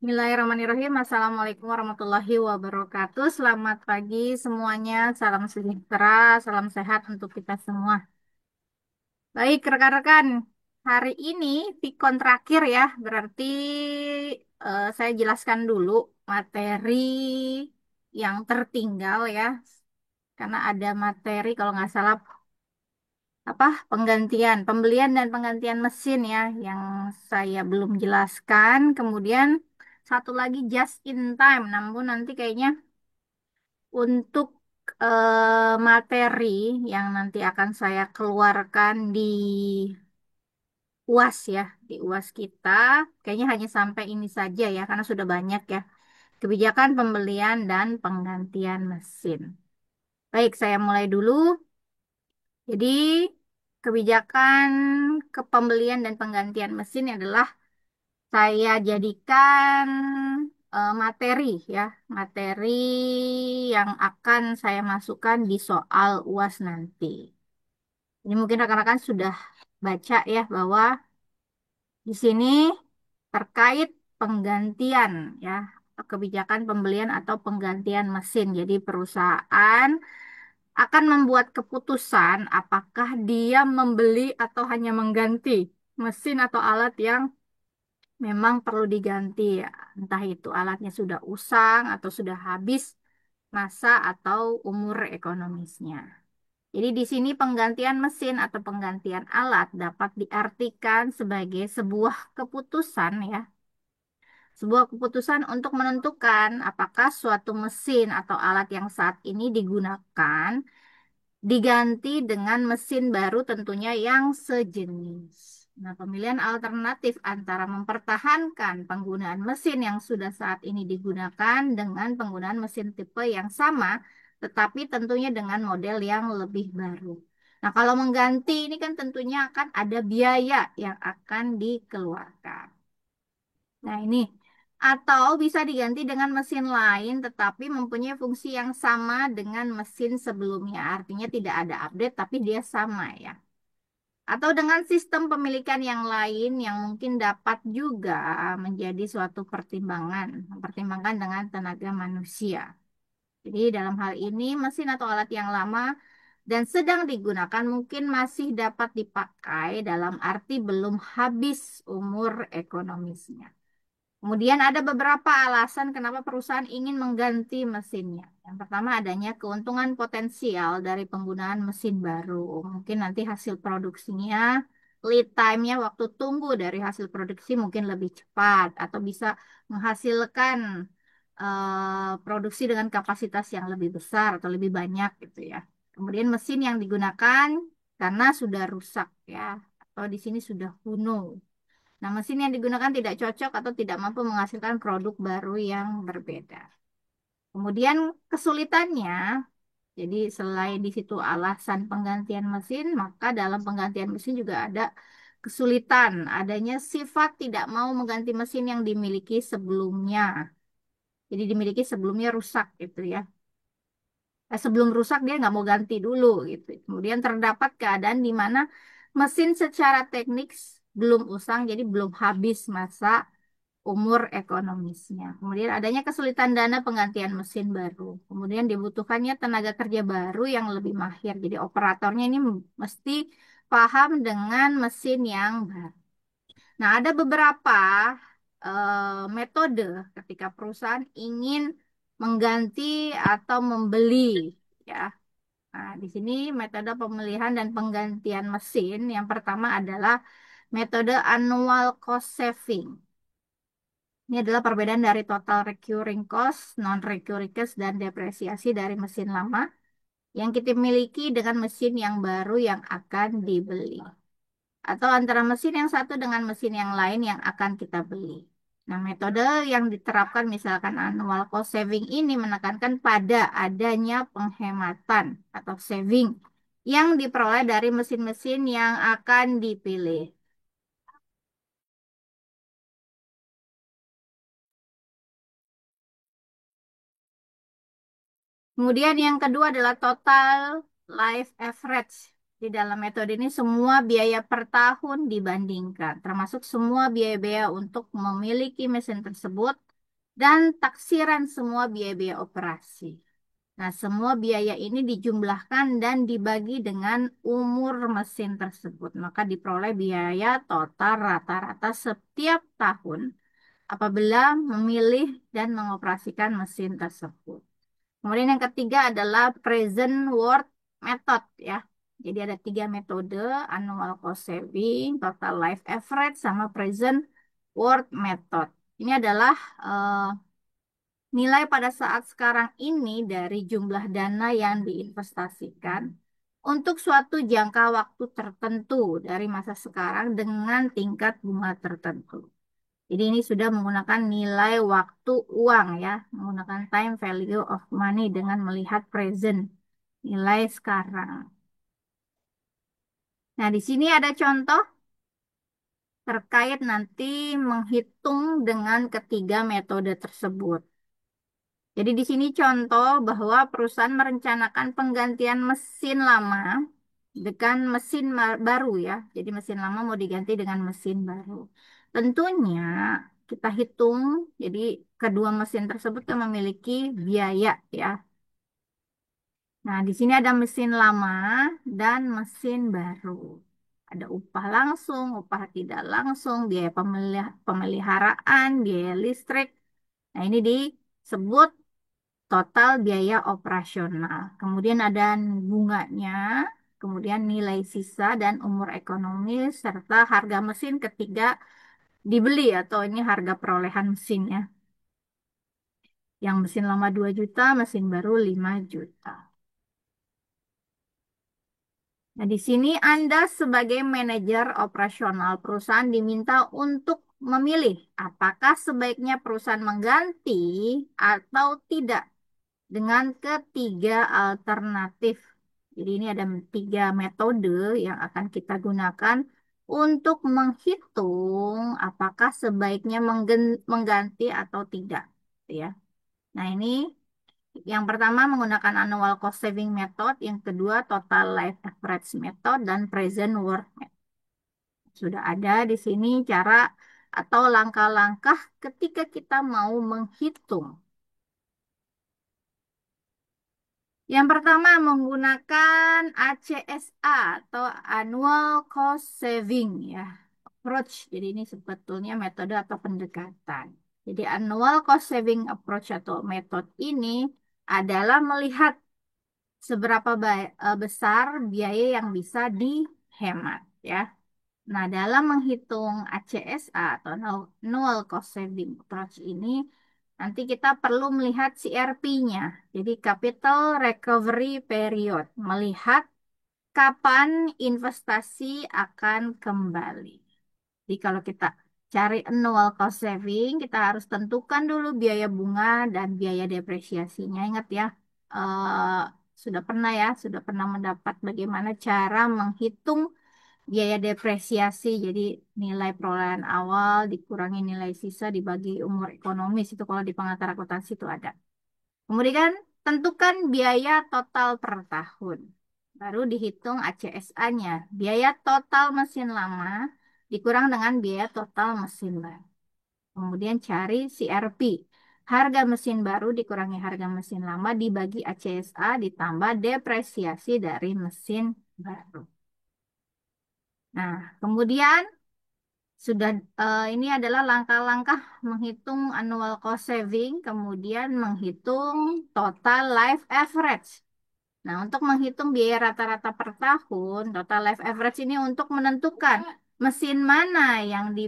Bismillahirrahmanirrahim. Assalamualaikum warahmatullahi wabarakatuh. Selamat pagi semuanya. Salam sejahtera, salam sehat untuk kita semua. Baik, rekan-rekan. Hari ini Pikon terakhir ya. Berarti saya jelaskan dulu materi yang tertinggal ya. Karena ada materi kalau nggak salah apa penggantian, pembelian dan penggantian mesin ya yang saya belum jelaskan. Kemudian satu lagi just in time, namun nanti kayaknya untuk materi yang nanti akan saya keluarkan di UAS ya, di UAS kita, kayaknya hanya sampai ini saja ya, karena sudah banyak ya. Kebijakan pembelian dan penggantian mesin. Baik, saya mulai dulu. Jadi, kebijakan kepembelian dan penggantian mesin adalah saya jadikan materi ya, materi yang akan saya masukkan di soal UAS nanti. Ini mungkin rekan-rekan sudah baca ya bahwa di sini terkait penggantian ya, kebijakan pembelian atau penggantian mesin. Jadi perusahaan akan membuat keputusan apakah dia membeli atau hanya mengganti mesin atau alat yang memang perlu diganti ya. Entah itu alatnya sudah usang atau sudah habis masa atau umur ekonomisnya. Jadi di sini penggantian mesin atau penggantian alat dapat diartikan sebagai sebuah keputusan ya. Sebuah keputusan untuk menentukan apakah suatu mesin atau alat yang saat ini digunakan diganti dengan mesin baru tentunya yang sejenis. Nah, pemilihan alternatif antara mempertahankan penggunaan mesin yang sudah saat ini digunakan dengan penggunaan mesin tipe yang sama, tetapi tentunya dengan model yang lebih baru. Nah, kalau mengganti ini kan tentunya akan ada biaya yang akan dikeluarkan. Nah, ini atau bisa diganti dengan mesin lain tetapi mempunyai fungsi yang sama dengan mesin sebelumnya. Artinya tidak ada update tapi dia sama ya. Atau dengan sistem pemilikan yang lain yang mungkin dapat juga menjadi suatu pertimbangan, mempertimbangkan dengan tenaga manusia. Jadi dalam hal ini mesin atau alat yang lama dan sedang digunakan mungkin masih dapat dipakai dalam arti belum habis umur ekonomisnya. Kemudian ada beberapa alasan kenapa perusahaan ingin mengganti mesinnya. Yang pertama adanya keuntungan potensial dari penggunaan mesin baru. Mungkin nanti hasil produksinya, lead time-nya, waktu tunggu dari hasil produksi mungkin lebih cepat atau bisa menghasilkan produksi dengan kapasitas yang lebih besar atau lebih banyak gitu ya. Kemudian mesin yang digunakan karena sudah rusak ya atau di sini sudah kuno. Nah, mesin yang digunakan tidak cocok atau tidak mampu menghasilkan produk baru yang berbeda. Kemudian kesulitannya, jadi selain di situ alasan penggantian mesin, maka dalam penggantian mesin juga ada kesulitan, adanya sifat tidak mau mengganti mesin yang dimiliki sebelumnya. Jadi dimiliki sebelumnya rusak gitu ya. Sebelum rusak dia nggak mau ganti dulu gitu. Kemudian terdapat keadaan di mana mesin secara teknik belum usang, jadi belum habis masa umur ekonomisnya. Kemudian adanya kesulitan dana penggantian mesin baru. Kemudian dibutuhkannya tenaga kerja baru yang lebih mahir. Jadi operatornya ini mesti paham dengan mesin yang baru. Nah, ada beberapa metode ketika perusahaan ingin mengganti atau membeli ya. Nah, di sini metode pemilihan dan penggantian mesin yang pertama adalah metode annual cost saving. Ini adalah perbedaan dari total recurring cost, non-recurring cost, dan depresiasi dari mesin lama yang kita miliki dengan mesin yang baru yang akan dibeli. Atau antara mesin yang satu dengan mesin yang lain yang akan kita beli. Nah, metode yang diterapkan misalkan annual cost saving ini menekankan pada adanya penghematan atau saving yang diperoleh dari mesin-mesin yang akan dipilih. Kemudian yang kedua adalah total life average. Di dalam metode ini semua biaya per tahun dibandingkan, termasuk semua biaya-biaya untuk memiliki mesin tersebut dan taksiran semua biaya-biaya operasi. Nah, semua biaya ini dijumlahkan dan dibagi dengan umur mesin tersebut. Maka diperoleh biaya total rata-rata setiap tahun apabila memilih dan mengoperasikan mesin tersebut. Kemudian yang ketiga adalah present worth method ya. Jadi ada tiga metode, annual cost saving, total life average, sama present worth method. Ini adalah eh, nilai pada saat sekarang ini dari jumlah dana yang diinvestasikan untuk suatu jangka waktu tertentu dari masa sekarang dengan tingkat bunga tertentu. Jadi ini sudah menggunakan nilai waktu uang ya, menggunakan time value of money dengan melihat present, nilai sekarang. Nah, di sini ada contoh terkait nanti menghitung dengan ketiga metode tersebut. Jadi di sini contoh bahwa perusahaan merencanakan penggantian mesin lama dengan mesin baru ya. Jadi mesin lama mau diganti dengan mesin baru. Tentunya kita hitung, jadi kedua mesin tersebut kan memiliki biaya ya. Nah, di sini ada mesin lama dan mesin baru. Ada upah langsung, upah tidak langsung, biaya pemeliharaan, biaya listrik. Nah, ini disebut total biaya operasional. Kemudian ada bunganya, kemudian nilai sisa dan umur ekonomis, serta harga mesin ketika dibeli atau ini harga perolehan mesinnya. Yang mesin lama 2 juta, mesin baru 5 juta. Nah, di sini Anda sebagai manajer operasional perusahaan diminta untuk memilih apakah sebaiknya perusahaan mengganti atau tidak dengan ketiga alternatif. Jadi ini ada tiga metode yang akan kita gunakan untuk menghitung apakah sebaiknya mengganti atau tidak. Ya. Nah ini yang pertama menggunakan annual cost saving method, yang kedua total life average method, dan present worth method. Sudah ada di sini cara atau langkah-langkah ketika kita mau menghitung. Yang pertama menggunakan ACSA atau Annual Cost Saving ya approach. Jadi ini sebetulnya metode atau pendekatan. Jadi Annual Cost Saving Approach atau metode ini adalah melihat seberapa besar biaya yang bisa dihemat ya. Nah, dalam menghitung ACSA atau Annual Cost Saving Approach ini, nanti kita perlu melihat CRP-nya. Jadi Capital Recovery Period. Melihat kapan investasi akan kembali. Jadi kalau kita cari annual cost saving, kita harus tentukan dulu biaya bunga dan biaya depresiasinya. Ingat ya, eh, sudah pernah mendapat bagaimana cara menghitung biaya depresiasi. Jadi nilai perolehan awal dikurangi nilai sisa dibagi umur ekonomis itu kalau di pengantar akuntansi itu ada. Kemudian tentukan biaya total per tahun. Baru dihitung ACSA-nya. Biaya total mesin lama dikurang dengan biaya total mesin baru. Kemudian cari CRP. Harga mesin baru dikurangi harga mesin lama dibagi ACSA ditambah depresiasi dari mesin baru. Nah, kemudian sudah ini adalah langkah-langkah menghitung annual cost saving, kemudian menghitung total life average. Nah, untuk menghitung biaya rata-rata per tahun, total life average ini untuk menentukan mesin mana yang di.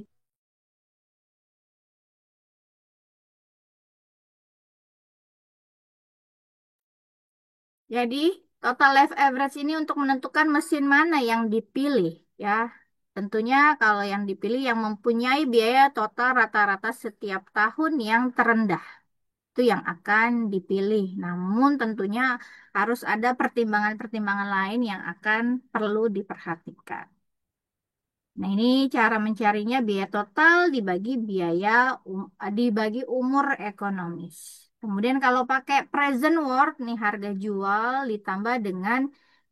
Jadi, total life average ini untuk menentukan mesin mana yang dipilih, ya. Tentunya kalau yang dipilih yang mempunyai biaya total rata-rata setiap tahun yang terendah, itu yang akan dipilih. Namun tentunya harus ada pertimbangan-pertimbangan lain yang akan perlu diperhatikan. Nah, ini cara mencarinya biaya total dibagi dibagi umur ekonomis. Kemudian kalau pakai present worth nih harga jual ditambah dengan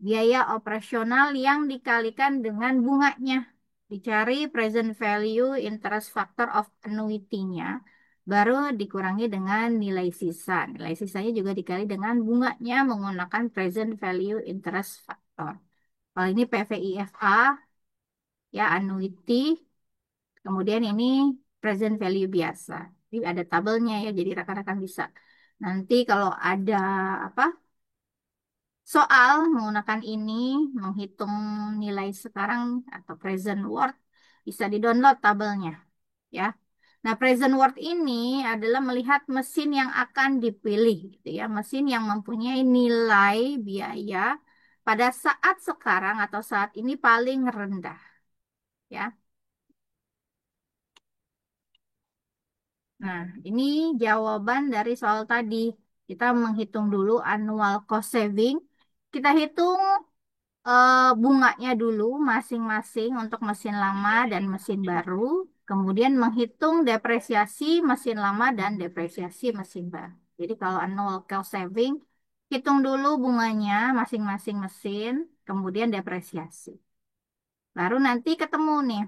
biaya operasional yang dikalikan dengan bunganya. Dicari present value interest factor of annuity-nya. baru dikurangi dengan nilai sisa. Nilai sisanya juga dikali dengan bunganya menggunakan present value interest factor. Kalau ini PVIFA, ya annuity, kemudian ini present value biasa. Jadi ada tabelnya ya, jadi rekan-rekan bisa. Nanti kalau ada apa soal menggunakan ini, menghitung nilai sekarang atau present worth, bisa di-download tabelnya. Ya. Nah, present worth ini adalah melihat mesin yang akan dipilih, gitu ya. Mesin yang mempunyai nilai biaya pada saat sekarang atau saat ini paling rendah, ya. Nah, ini jawaban dari soal tadi. Kita menghitung dulu annual cost saving. Kita hitung bunganya dulu masing-masing untuk mesin lama dan mesin baru. Kemudian menghitung depresiasi mesin lama dan depresiasi mesin baru. Jadi kalau annual cost saving, hitung dulu bunganya masing-masing mesin, kemudian depresiasi. Baru nanti ketemu nih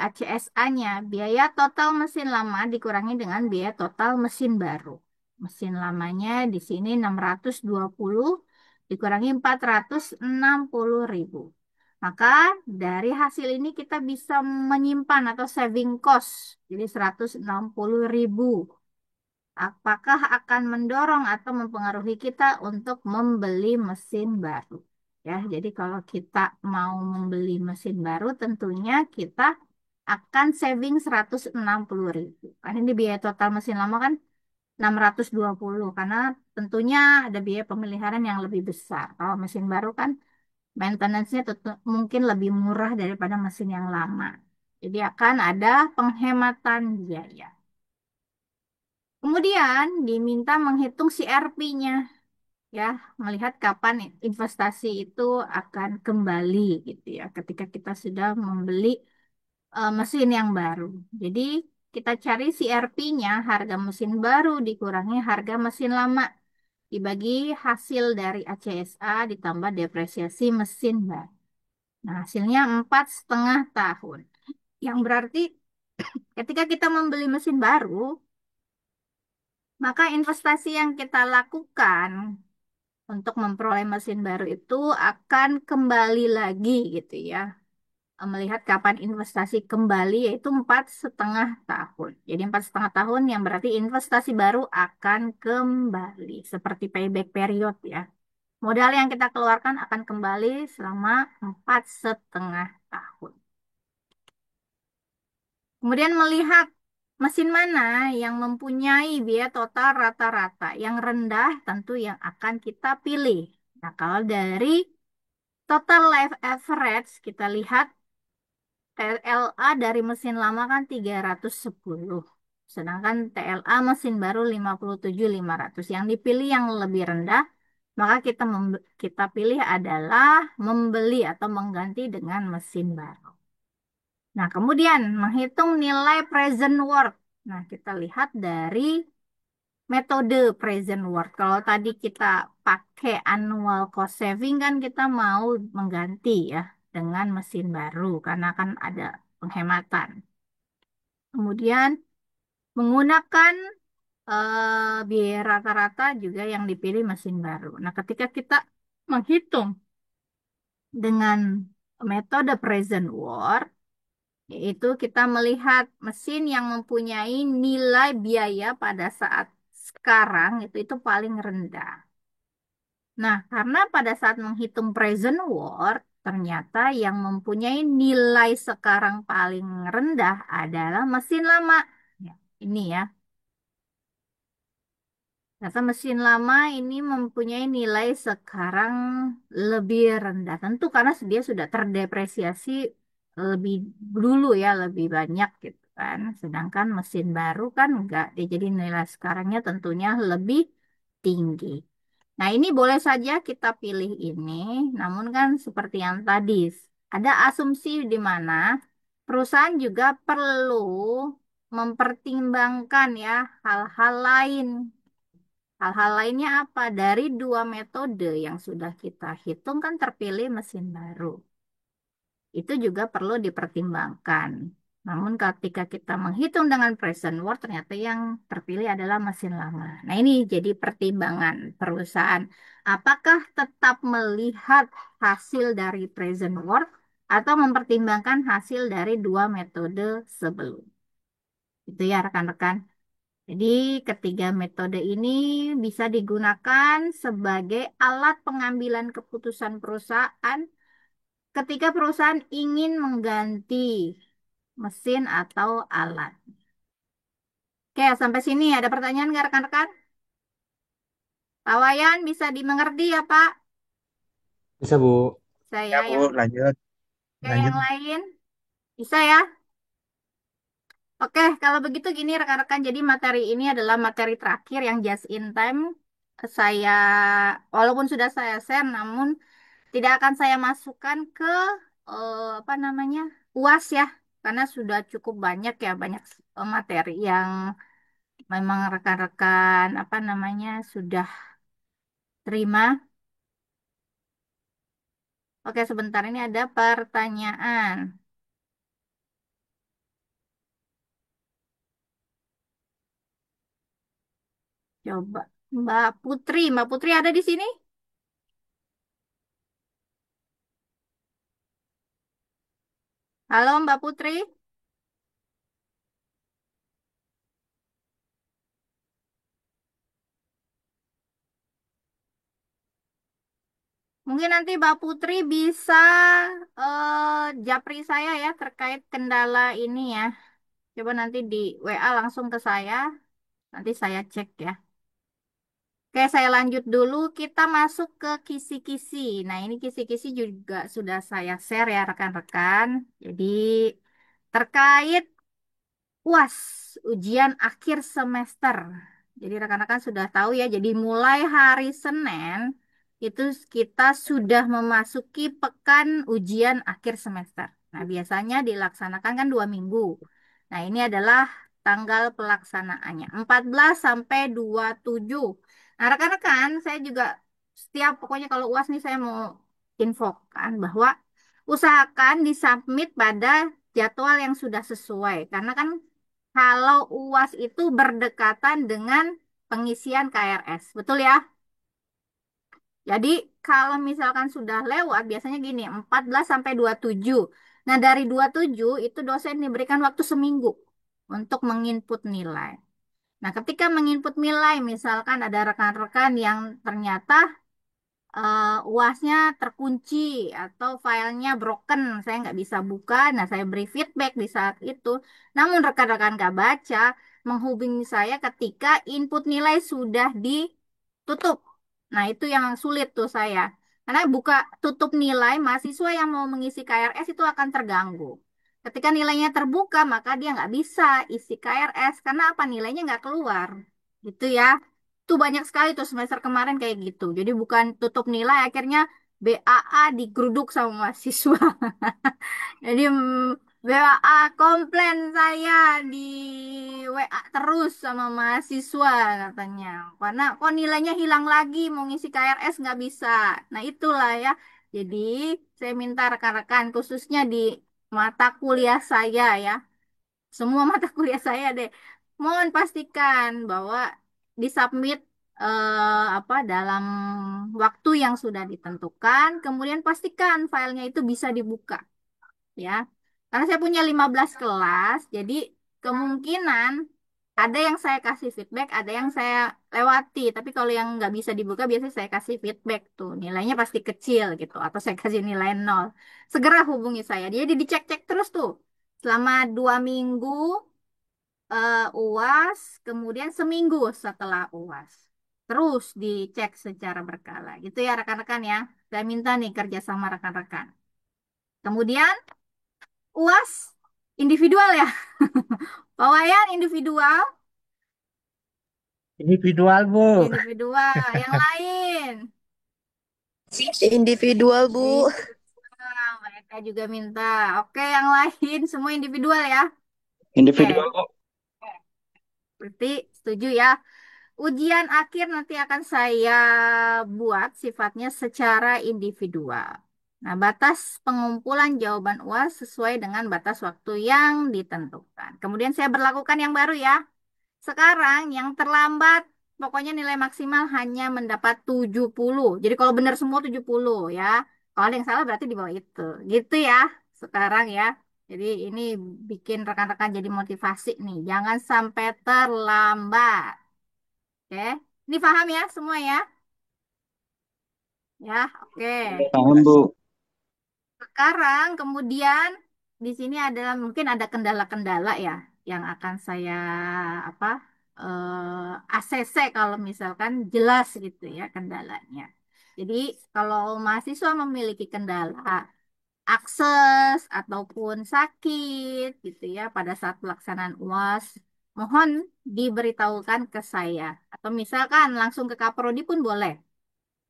ACSA-nya, biaya total mesin lama dikurangi dengan biaya total mesin baru. Mesin lamanya di sini 620 dikurangi 460.000. Maka dari hasil ini kita bisa menyimpan atau saving cost. Jadi 160.000. Apakah akan mendorong atau mempengaruhi kita untuk membeli mesin baru? Ya, jadi kalau kita mau membeli mesin baru, tentunya kita akan saving 160.000. Karena ini biaya total mesin lama kan 620, karena tentunya ada biaya pemeliharaan yang lebih besar. Kalau mesin baru kan maintenance-nya mungkin lebih murah daripada mesin yang lama. Jadi akan ada penghematan biaya. Kemudian diminta menghitung CRP-nya, ya, melihat kapan investasi itu akan kembali gitu ya, ketika kita sudah membeli mesin yang baru. Jadi kita cari CRP-nya, harga mesin baru dikurangi harga mesin lama, dibagi hasil dari ACSA ditambah depresiasi mesin baru. Nah, hasilnya 4,5 tahun. Yang berarti ketika kita membeli mesin baru, maka investasi yang kita lakukan untuk memperoleh mesin baru itu akan kembali lagi gitu ya. Melihat kapan investasi kembali yaitu 4,5 tahun. Jadi 4,5 tahun yang berarti investasi baru akan kembali seperti payback period ya. Modal yang kita keluarkan akan kembali selama 4,5 tahun. Kemudian melihat mesin mana yang mempunyai biaya total rata-rata. Yang rendah tentu yang akan kita pilih. Nah, kalau dari total life average kita lihat TLA dari mesin lama kan 310. Sedangkan TLA mesin baru 57.500. Yang dipilih yang lebih rendah, maka kita pilih adalah membeli atau mengganti dengan mesin baru. Nah, kemudian menghitung nilai present worth. Nah, kita lihat dari metode present worth. Kalau tadi kita pakai annual cost saving kan kita mau mengganti ya dengan mesin baru karena kan ada penghematan. Kemudian menggunakan biaya rata-rata juga yang dipilih mesin baru. Nah, ketika kita menghitung dengan metode present worth, yaitu kita melihat mesin yang mempunyai nilai biaya pada saat sekarang itu paling rendah. Nah, karena pada saat menghitung present worth, ternyata yang mempunyai nilai sekarang paling rendah adalah mesin lama. Ya, ini ya. Data mesin lama ini mempunyai nilai sekarang lebih rendah. Tentu karena dia sudah terdepresiasi lebih dulu ya, lebih banyak gitu kan. Sedangkan mesin baru kan enggak. Dia jadi nilai sekarangnya tentunya lebih tinggi. Nah, ini boleh saja kita pilih ini. Namun kan seperti yang tadi, ada asumsi di mana perusahaan juga perlu mempertimbangkan ya hal-hal lain. Hal-hal lainnya apa? Dari dua metode yang sudah kita hitung kan terpilih mesin baru. Itu juga perlu dipertimbangkan. Namun ketika kita menghitung dengan present worth, ternyata yang terpilih adalah mesin lama. Nah, ini jadi pertimbangan perusahaan. Apakah tetap melihat hasil dari present worth atau mempertimbangkan hasil dari dua metode sebelum? Itu ya rekan-rekan. Jadi ketiga metode ini bisa digunakan sebagai alat pengambilan keputusan perusahaan ketika perusahaan ingin mengganti mesin atau alat. Oke, sampai sini ada pertanyaan nggak rekan-rekan? Pak Wayan bisa dimengerti ya Pak? Bisa, Bu. Ya, Saya Bu, yang lanjut. kayak Lanjut. yang lain bisa ya? Oke, kalau begitu gini rekan-rekan, jadi materi ini adalah materi terakhir yang just in time. Saya, walaupun sudah saya share, namun tidak akan saya masukkan ke apa namanya UAS ya, karena sudah cukup banyak ya, banyak materi yang memang rekan-rekan apa namanya sudah terima. Oke, sebentar ini ada pertanyaan. Coba Mbak Putri ada di sini? Halo Mbak Putri, mungkin nanti Mbak Putri bisa japri saya ya terkait kendala ini ya. Coba nanti di WA langsung ke saya, nanti saya cek ya. Oke, saya lanjut dulu. Kita masuk ke kisi-kisi. Nah, ini kisi-kisi juga sudah saya share ya rekan-rekan. Jadi terkait UAS, ujian akhir semester. Jadi rekan-rekan sudah tahu ya, jadi mulai hari Senin itu kita sudah memasuki pekan ujian akhir semester. Nah, biasanya dilaksanakan kan 2 minggu. Nah, ini adalah tanggal pelaksanaannya, 14 sampai 27. Nah, rekan-rekan, saya juga setiap pokoknya kalau UAS nih saya mau infokan bahwa usahakan disubmit pada jadwal yang sudah sesuai. Karena kan kalau UAS itu berdekatan dengan pengisian KRS. Betul ya? Jadi kalau misalkan sudah lewat, biasanya gini, 14 sampai 27. Nah, dari 27 itu dosen diberikan waktu seminggu untuk menginput nilai. Nah, ketika menginput nilai, misalkan ada rekan-rekan yang ternyata UASnya terkunci atau filenya broken, saya nggak bisa buka. Nah, saya beri feedback di saat itu. Namun rekan-rekan nggak baca, menghubungi saya ketika input nilai sudah ditutup. Nah, itu yang sulit tuh saya. Karena buka tutup nilai, mahasiswa yang mau mengisi KRS itu akan terganggu. Ketika nilainya terbuka, maka dia nggak bisa isi KRS. Karena apa? Nilainya nggak keluar. Gitu ya. Tuh banyak sekali tuh semester kemarin kayak gitu. Jadi bukan tutup nilai, akhirnya BAA digeruduk sama mahasiswa. Jadi BAA komplain saya di WA terus sama mahasiswa katanya. Karena kok nilainya hilang lagi, mau ngisi KRS nggak bisa. Nah itulah ya. Jadi saya minta rekan-rekan khususnya di mata kuliah saya ya, semua mata kuliah saya deh. Mohon pastikan bahwa disubmit apa dalam waktu yang sudah ditentukan. Kemudian pastikan filenya itu bisa dibuka ya. Karena saya punya 15 kelas, jadi kemungkinan ada yang saya kasih feedback, ada yang saya lewati. Tapi kalau yang nggak bisa dibuka, biasanya saya kasih feedback tuh. Nilainya pasti kecil gitu. Atau saya kasih nilai nol. Segera hubungi saya. Jadi dicek-cek terus tuh. Selama 2 minggu UAS, kemudian seminggu setelah UAS. Terus dicek secara berkala. Gitu ya rekan-rekan ya. Saya minta nih kerja sama rekan-rekan. Kemudian UAS individual ya. Wawayan individual, Individual, Bu. individual. Yang lain Individual, Bu. individual. Mereka juga minta. Oke, yang lain semua individual ya. Individual, Oke, Bu. berarti setuju ya. Ujian akhir nanti akan saya buat sifatnya secara individual. Nah, batas pengumpulan jawaban UAS sesuai dengan batas waktu yang ditentukan. Kemudian saya berlakukan yang baru ya. Sekarang yang terlambat pokoknya nilai maksimal hanya mendapat 70. Jadi kalau benar semua 70 ya. Kalau ada yang salah berarti di bawah itu. Gitu ya sekarang ya. Jadi ini bikin rekan-rekan jadi motivasi nih. Jangan sampai terlambat. Oke. Ini paham ya semua ya? Ya, oke. Paham, Bu. Sekarang kemudian di sini adalah mungkin ada kendala-kendala ya yang akan saya apa ACC kalau misalkan jelas gitu ya kendalanya. Jadi kalau mahasiswa memiliki kendala akses ataupun sakit gitu ya pada saat pelaksanaan UAS, mohon diberitahukan ke saya atau misalkan langsung ke Kaprodi pun boleh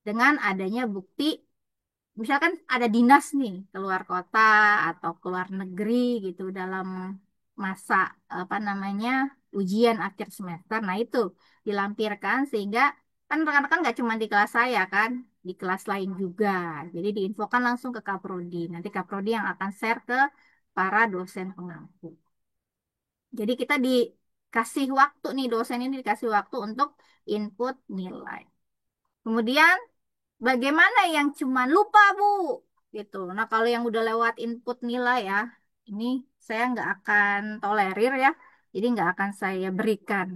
dengan adanya bukti misalkan ada dinas nih keluar kota atau keluar negeri gitu dalam masa apa namanya ujian akhir semester. Nah itu dilampirkan sehingga kan rekan-rekan nggak cuma di kelas saya kan, di kelas lain juga. Jadi diinfokan langsung ke Kaprodi. Nanti Kaprodi yang akan share ke para dosen pengampu. Jadi kita dikasih waktu nih dosen ini dikasih waktu untuk input nilai. Kemudian bagaimana yang cuma lupa, Bu? Gitu. Nah, kalau yang udah lewat input nilai ya, ini saya nggak akan tolerir ya. Jadi nggak akan saya berikan.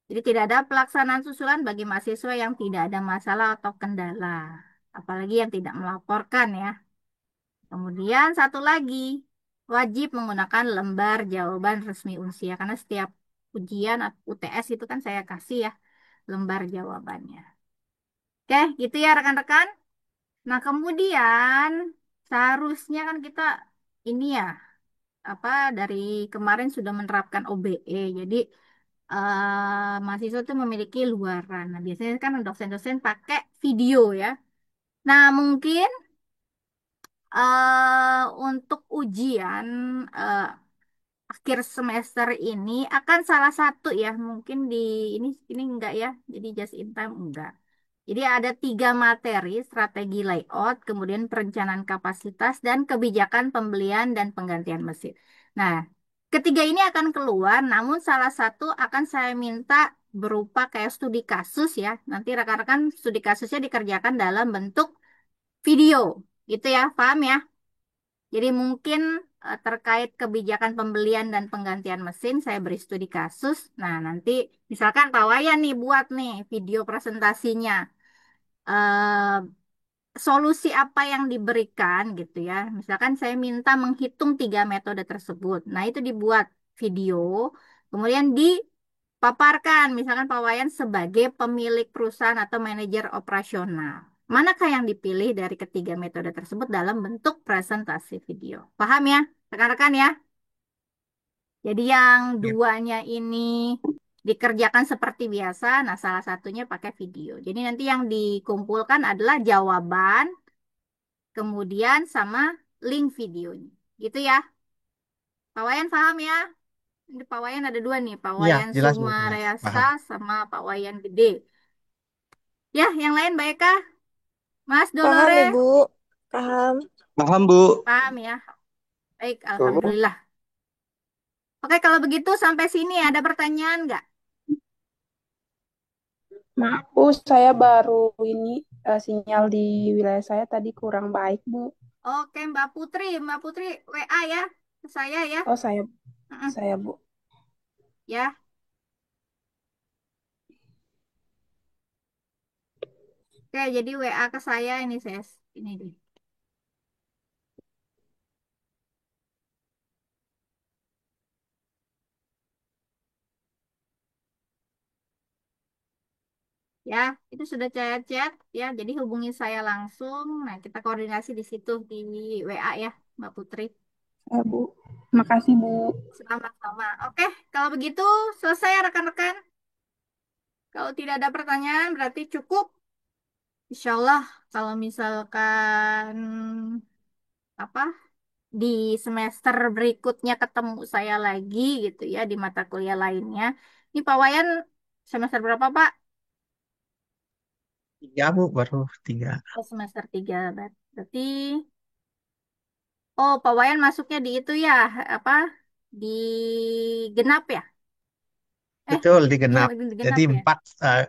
Jadi tidak ada pelaksanaan susulan bagi mahasiswa yang tidak ada masalah atau kendala. Apalagi yang tidak melaporkan ya. Kemudian satu lagi, wajib menggunakan lembar jawaban resmi Unsia. Karena setiap ujian UTS itu kan saya kasih ya lembar jawabannya. Oke, gitu ya rekan-rekan. Nah, kemudian seharusnya kan kita ini ya, apa dari kemarin sudah menerapkan OBE. Jadi mahasiswa itu memiliki luaran. Nah, biasanya kan dosen-dosen pakai video ya. Nah, mungkin untuk ujian eh, akhir semester ini akan salah satu ya, mungkin di ini enggak ya. Jadi just in time enggak. Jadi ada tiga materi, strategi layout, kemudian perencanaan kapasitas, dan kebijakan pembelian dan penggantian mesin. Nah, ketiga ini akan keluar, namun salah satu akan saya minta berupa kayak studi kasus ya. Nanti rekan-rekan studi kasusnya dikerjakan dalam bentuk video, gitu ya, paham ya? Jadi mungkin terkait kebijakan pembelian dan penggantian mesin, saya beri studi kasus. Nah, nanti misalkan Pak Wayan nih buat nih video presentasinya eh, solusi apa yang diberikan gitu ya. Misalkan saya minta menghitung tiga metode tersebut. Nah, itu dibuat video, kemudian dipaparkan, misalkan Pak Wayan sebagai pemilik perusahaan atau manajer operasional. Manakah yang dipilih dari ketiga metode tersebut dalam bentuk presentasi video? Paham ya, rekan-rekan ya? Jadi yang Ya. duanya ini dikerjakan seperti biasa, nah salah satunya pakai video. Jadi nanti yang dikumpulkan adalah jawaban, kemudian sama link videonya. Gitu ya. Pak Wayan paham ya? Ini Pak Wayan ada dua nih, Pak Iya, Wayan jelas Bu, jelas. Sumareasa Paham. sama Pak Wayan Gede. Ya, yang lain baik kah? Mas Paham, Dolore? Ibu. Paham. Paham, Bu. Paham ya? Baik, Tuh. Alhamdulillah. Oke, kalau begitu sampai sini ada pertanyaan nggak? Maaf, Bu, saya baru ini sinyal di wilayah saya tadi kurang baik, Bu. Oke, Mbak Putri WA ya ke saya ya. Oh, saya Mm-mm. saya Bu. Ya, oke, jadi WA ke saya ini saya ini deh. Ya, itu sudah saya chat ya. Jadi hubungi saya langsung. Nah, kita koordinasi di situ di WA ya, Mbak Putri. Saya Bu. Makasih, Bu. Sama-sama. Oke, kalau begitu selesai ya rekan-rekan. Kalau tidak ada pertanyaan berarti cukup. Insya Allah kalau misalkan apa di semester berikutnya ketemu saya lagi gitu ya di mata kuliah lainnya. Ini Pak Wayan semester berapa Pak? Tiga Bu, baru tiga. Oh, semester 3. Berarti, oh, Pak Wayan masuknya di itu ya, apa? Di genap ya? Eh, Betul, iya, digenap. di Jadi genap ya. 4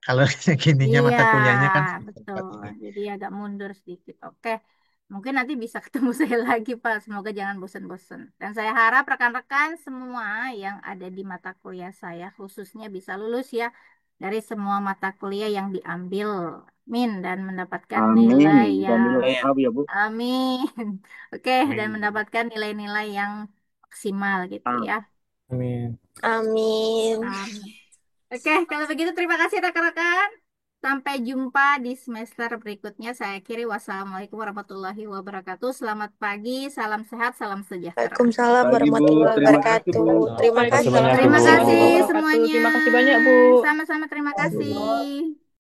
kalau gininya Iya, mata kuliahnya kan semester 4 betul. ya. Jadi agak mundur sedikit. Oke, mungkin nanti bisa ketemu saya lagi, Pak. Semoga jangan bosan-bosan. Dan saya harap rekan-rekan semua yang ada di mata kuliah saya khususnya bisa lulus ya dari semua mata kuliah yang diambil. Min dan mendapatkan Amin. nilai yang Jamil Abu ya, Bu. amin. Oke, dan Amin. mendapatkan nilai-nilai yang maksimal gitu ya. Amin. Amin. Amin. Oke, kalau begitu terima kasih rekan-rekan. Sampai jumpa di semester berikutnya. Saya akhiri. Wassalamualaikum warahmatullahi wabarakatuh. Selamat pagi, salam sehat, salam sejahtera. Waalaikumsalam Pagi, Bu. warahmatullahi Terima kasih, Bu. wabarakatuh. Terima Terima kasih kasih Waalaikumsalam banyak, Kak Bu. Terima warahmatullahi kasih Rizal. wabarakatuh. semuanya. Terima kasih banyak, Bu. Sama-sama terima kasih.